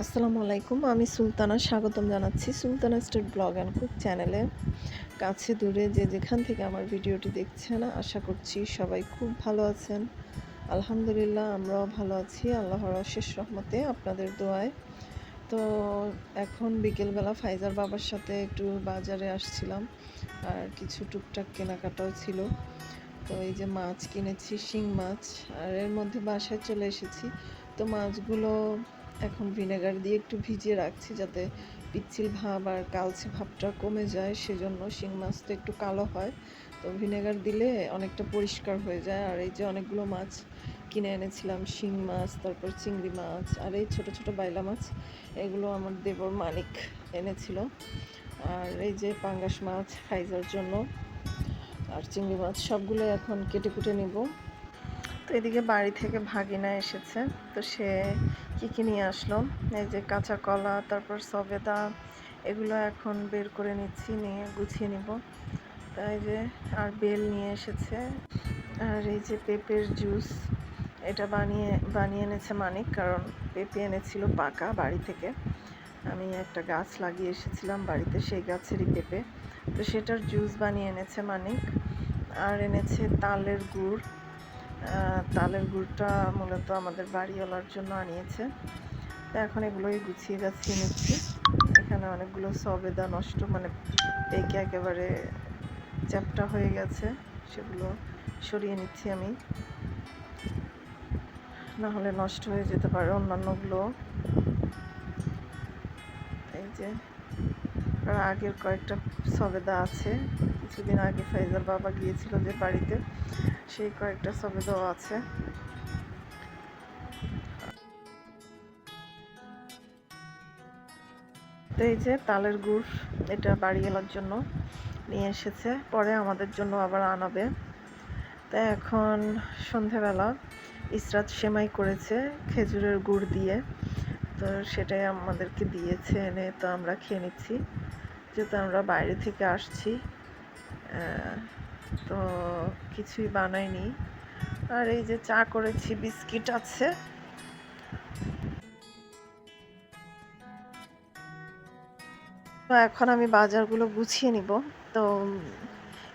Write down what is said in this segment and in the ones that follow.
আসসালামু আলাইকুম। আমি সুলতানা স্বাগতম জানাচ্ছি Sultana state blog and cook চ্যানেলে। কাছে দূরে যে যেখান থেকে আমার ভিডিওটি দেখছেন আশা করছি সবাই খুব ভালো আছেন। আলহামদুলিল্লাহ আমরাও ভালো আছি আল্লাহর অশেষ রহমতে আপনাদের দোয়ায়। তো এখন বিকেলবেলা ফাইজার বাবার সাথে একটু বাজারে আসছিলাম আর কিছু টুকটাক কেনাকাটাও ছিল। তো এই যে মাছ কিনেছি, শিং মাছ, আর এর মধ্যে বাসায় চলে এসেছি। তো মাছগুলো এখন ভিনেগার দিয়ে একটু ভিজিয়ে রাখছি যাতে পিচ্ছিল ভাব আর কালচে ভাবটা কমে যায়, সেজন্য। শিং মাছ তো একটু কালো হয়, তো ভিনেগার দিলে অনেকটা পরিষ্কার হয়ে যায়। আর এই যে অনেকগুলো মাছ কিনে এনেছিলাম, শিং মাছ, তারপর চিংড়ি মাছ, আর এই ছোট ছোট বাইলা মাছ, এগুলো আমার দেবর মানিক এনেছিল। আর এই যে পাঙ্গাস মাছ ফাইজার জন্য, আর চিংড়ি মাছ সবগুলো এখন কেটে কুটে নিব। তো এদিকে বাড়ি থেকে ভাগিনা এসেছে, তো সে কী নিয়ে আসলো, এই যে কাঁচা কলা, তারপর সবেদা, এগুলো এখন বের করে নিচ্ছি, নিয়ে গুছিয়ে নিব। তাই যে আর বেল নিয়ে এসেছে, আর এই যে পেঁপের জুস, এটা বানিয়ে এনেছে মানিক, কারণ পেঁপে এনেছিল পাকা বাড়ি থেকে। আমি একটা গাছ লাগিয়ে এসেছিলাম বাড়িতে, সেই গাছেরই পেঁপে, তো সেটার জুস বানিয়ে এনেছে মানিক। আর এনেছে তালের গুড়। তালের গুড়টা মূলত আমাদের বাড়িওয়ালার জন্য আনিয়েছে। তো এখন এগুলোই গুছিয়ে গাছিয়ে নিচ্ছি। এখানে অনেকগুলো সবেদা নষ্ট, মানে পেকে একেবারে চ্যাপ্টা হয়ে গেছে, সেগুলো সরিয়ে নিচ্ছি আমি, না হলে নষ্ট হয়ে যেতে পারে অন্যান্যগুলো। এই যে আর আগের কয়েকটা সবেদা আছে, কিছুদিন আগে ফাইজার বাবা গিয়েছিল যে বাড়িতে, সেই কয়েকটা সবেদাও আছে। তো এই যে তালের গুড়, এটা বাড়িওয়ালার জন্য নিয়ে এসেছে, পরে আমাদের জন্য আবার আনাবে। তাই এখন সন্ধেবেলা ইসরাত সেমাই করেছে খেজুরের গুড় দিয়ে, তো সেটাই আমাদেরকে দিয়েছে এনে, তো আমরা খেয়ে নিচ্ছি যেহেতু আমরা বাইরে থেকে আসছি। তো কিছুই বানাইনি। আর এই যে চা করেছি, বিস্কিট আছে। তো এখন আমি বাজারগুলো গুছিয়ে নিব। তো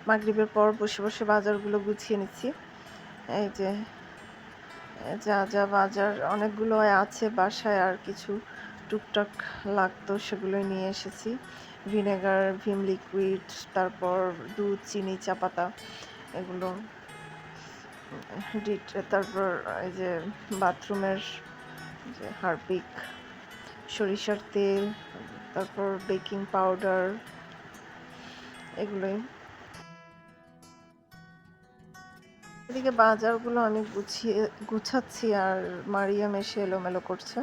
মাগরিবের পর বসে বসে বাজারগুলো গুছিয়ে নিচ্ছি। এই যে যা যা বাজার অনেকগুলো আছে বাসায়, আর কিছু টুকটাক লাগতো সেগুলোই নিয়ে এসেছি। ভিনেগার, ভিম লিকুইড, তারপর দুধ, চিনি, চা পাতা, এগুলো, তারপর এই যে বাথরুমের যে হারপিক, সরিষার তেল, তারপর বেকিং পাউডার, এগুলোই। এদিকে বাজারগুলো আমি গুছাচ্ছি, আর মারিয়াম এসে এলোমেলো করছে।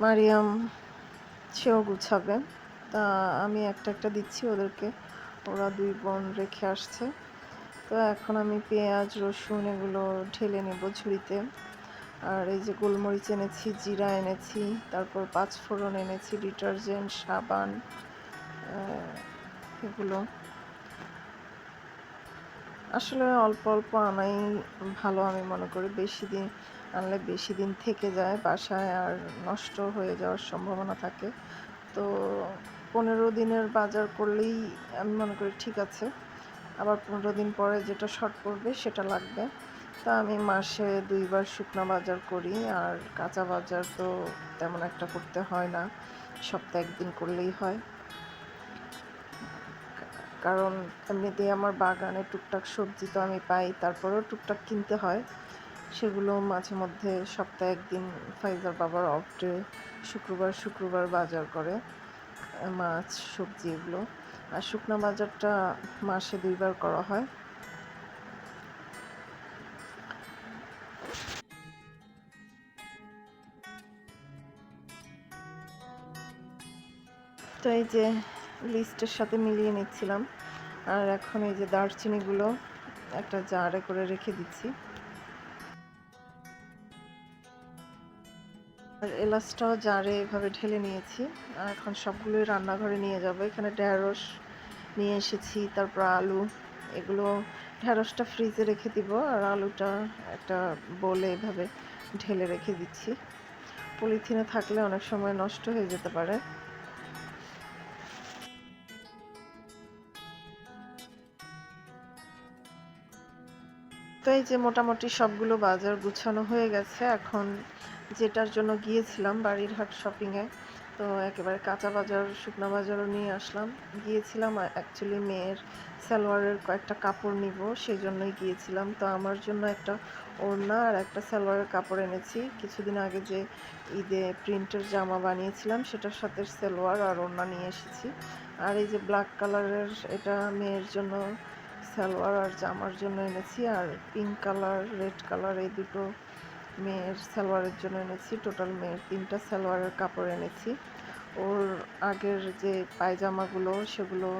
মারিয়াম সেও গুছাবে, তা আমি একটা একটা দিচ্ছি ওদেরকে, ওরা দুই বোন রেখে আসছে। তো এখন আমি পেঁয়াজ, রসুন এগুলো ঢেলে নেব ঝুড়িতে। আর এই যে গোলমরিচ এনেছি, জিরা এনেছি, তারপর পাঁচফোড়ন এনেছি, ডিটারজেন্ট, সাবান, এগুলো আসলে অল্প অল্প আনাই ভালো, আমি মনে করি। বেশি দিন আনলে বেশি দিন থেকে যায় বাসায়, আর নষ্ট হয়ে যাওয়ার সম্ভাবনা থাকে। তো 15 দিনের বাজার করলেই আমি মনে করি ঠিক আছে। আবার 15 দিন পরে যেটা শর্ট পড়বে সেটা লাগবে। তা আমি মাসে 2বার শুকনো বাজার করি, আর কাঁচা বাজার তো তেমন একটা করতে হয় না, সপ্তাহে 1 দিন করলেই হয়। কারণ এমনিতেই আমার বাগানে টুকটাক সবজি তো আমি পাই, তারপরেও টুকটাক কিনতে হয়, সেগুলো মাঝে মধ্যে সপ্তাহে 1 দিন ফাইজার বাবার অফ ডে শুক্রবার বাজার করে, মাছ, সবজি এগুলো। আর শুকনো বাজারটা মাসে 2বার করা হয়। তো এই যে লিস্টের সাথে মিলিয়ে নিচ্ছিলাম, আর এখন এই যে দারচিনিগুলো একটা জারে করে রেখে দিচ্ছি, আর এলাচটাও জারে এভাবে ঢেলে নিয়েছি। আর এখন সবগুলোই রান্নাঘরে নিয়ে যাব। এখানে ঢেঁড়স নিয়ে এসেছি, তারপর আলু, এগুলো ঢেঁড়সটা ফ্রিজে রেখে দিব, আর আলুটা একটা বোলে এভাবে ঢেলে রেখে দিচ্ছি। পলিথিনে থাকলে অনেক সময় নষ্ট হয়ে যেতে পারে। তো এই যে মোটামুটি সবগুলো বাজার গুছানো হয়ে গেছে। এখন যেটার জন্য গিয়েছিলাম বাড়িরহাট শপিংয়ে, তো একেবারে কাঁচা বাজার শুকনা বাজারও নিয়ে আসলাম। গিয়েছিলাম অ্যাকচুয়ালি মেয়ের সালোয়ারের কয়েকটা কাপড় নিব, সেই জন্যই গিয়েছিলাম। তো আমার জন্য একটা ওড়না আর একটা সালোয়ারের কাপড় এনেছি। কিছুদিন আগে যে ঈদে প্রিন্টের জামা বানিয়েছিলাম সেটার সাথে সালোয়ার আর ওড়না নিয়ে এসেছি। আর এই যে ব্ল্যাক কালারের এটা মেয়ের জন্য সালোয়ার আর জামার জন্য এনেছি। আর পিঙ্ক কালার, রেড কালার এই দুটো মেয়ের সালোয়ারের জন্য এনেছি। টোটাল মেয়ের 3টা সালোয়ারের কাপড় এনেছি। ওর আগের যে পায়জামাগুলো সেগুলো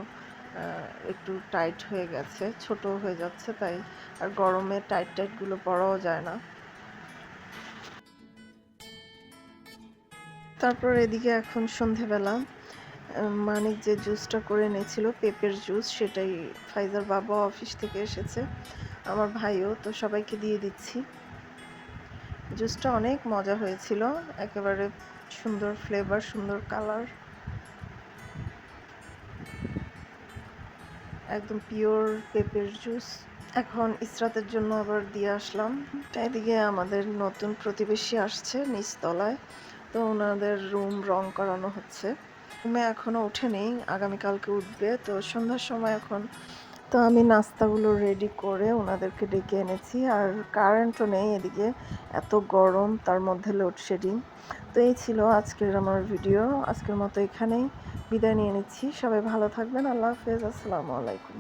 একটু টাইট হয়ে গেছে, ছোট হয়ে যাচ্ছে, তাই আর গরমে টাইটগুলো পরাও যায় না। তারপর এদিকে এখন সন্ধেবেলা মানিক যে জুসটা করে এনেছিল পেঁপের জুস, সেটাই ফাইজার বাবা অফিস থেকে এসেছে, আমার ভাইও, তো সবাইকে দিয়ে দিচ্ছি। জুসটা অনেক মজা হয়েছিল, একেবারে সুন্দর ফ্লেভার, সুন্দর কালার, একদম পিওর পেঁপের জুস। এখন ইসরাতের জন্য আবার দিয়ে আসলাম। এদিকে আমাদের নতুন প্রতিবেশী আসছে নিচতলায়, তো ওনাদের রুম রং করানো হচ্ছে। রুমে এখনো ওঠেনি, আগামীকালকে উঠবে। তো সন্ধ্যার সময় এখন তো আমি নাস্তাগুলো রেডি করে ওনাদেরকে ডেকে এনেছি। আর কারেন্টও নেই এদিকে, এত গরম, তার মধ্যে লোডশেডিং। তো এই ছিল আজকের আমার ভিডিও। আজকের মতো এখানেই বিদায় নিয়ে নিচ্ছি। সবাই ভালো থাকবেন। আল্লাহ হাফেজ। আসসালামু আলাইকুম।